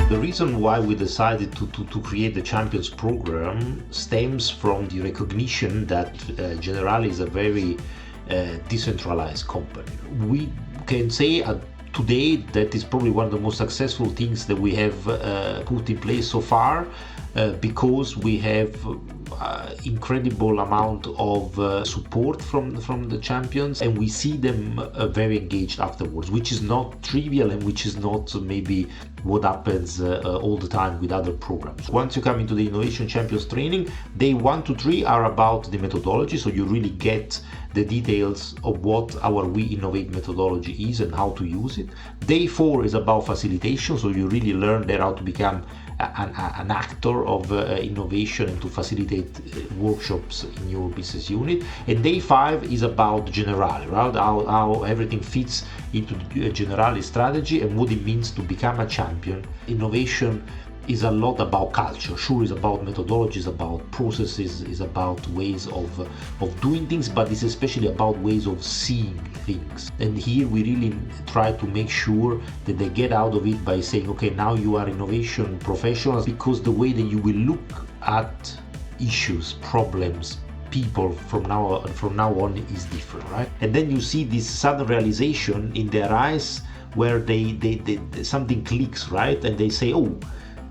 The reason why we decided to create the Champions program stems from the recognition that Generali is a very decentralized company. We can say today that is probably one of the most successful things that we have put in place so far, because we have incredible amount of support from the champions, and we see them very engaged afterwards, which is not trivial and which is not maybe what happens all the time with other programs. Once you come into the Innovation Champions training, day 1 to 3 are about the methodology, so you really get the details of what our We Innovate methodology is and how to use it. Day 4 is about facilitation, so you really learn there how to become an actor of innovation and to facilitate workshops in your business unit. And day 5 is about Generali, right? How everything fits into the Generali strategy and what it means to become a champion. Innovation is a lot about culture. Sure, it's about methodologies, about processes, is about ways of doing things, but it's especially about ways of seeing things. And here we really try to make sure that they get out of it by saying, okay, now you are innovation professionals, because the way that you will look at issues, problems, people from now on is different, right? And then you see this sudden realization in their eyes where they something clicks, right? And they say, oh,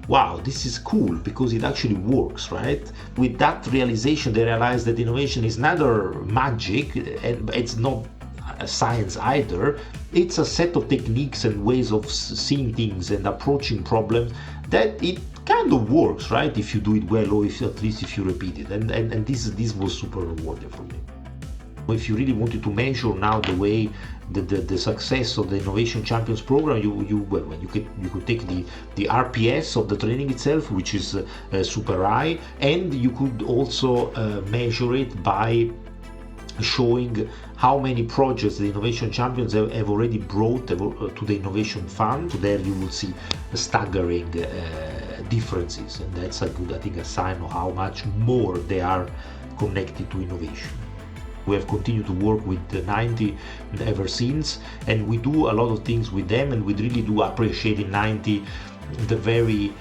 wow, this is cool because it actually works, right? With that realization, they realize that innovation is neither magic and it's not science either. It's a set of techniques and ways of seeing things and approaching problems that it kind of works, right? If you do it well, or at least if you repeat it. And this was super rewarding for me. If you really wanted to measure now the way the success of the Innovation Champions program, you could take the RPS of the training itself, which is super high, and you could also measure it by showing how many projects the Innovation Champions have already brought to the Innovation Fund. So there you will see staggering differences, and that's a good, I think, a sign of how much more they are connected to innovation. We have continued to work with the 90 ever since, and we do a lot of things with them, and we really do appreciate in 90 the very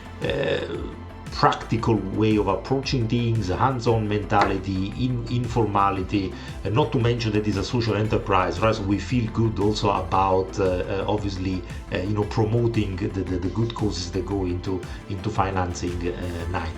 practical way of approaching things, hands-on mentality, informality, and not to mention that it's a social enterprise, right? So we feel good also about obviously promoting the good causes that go into financing 90.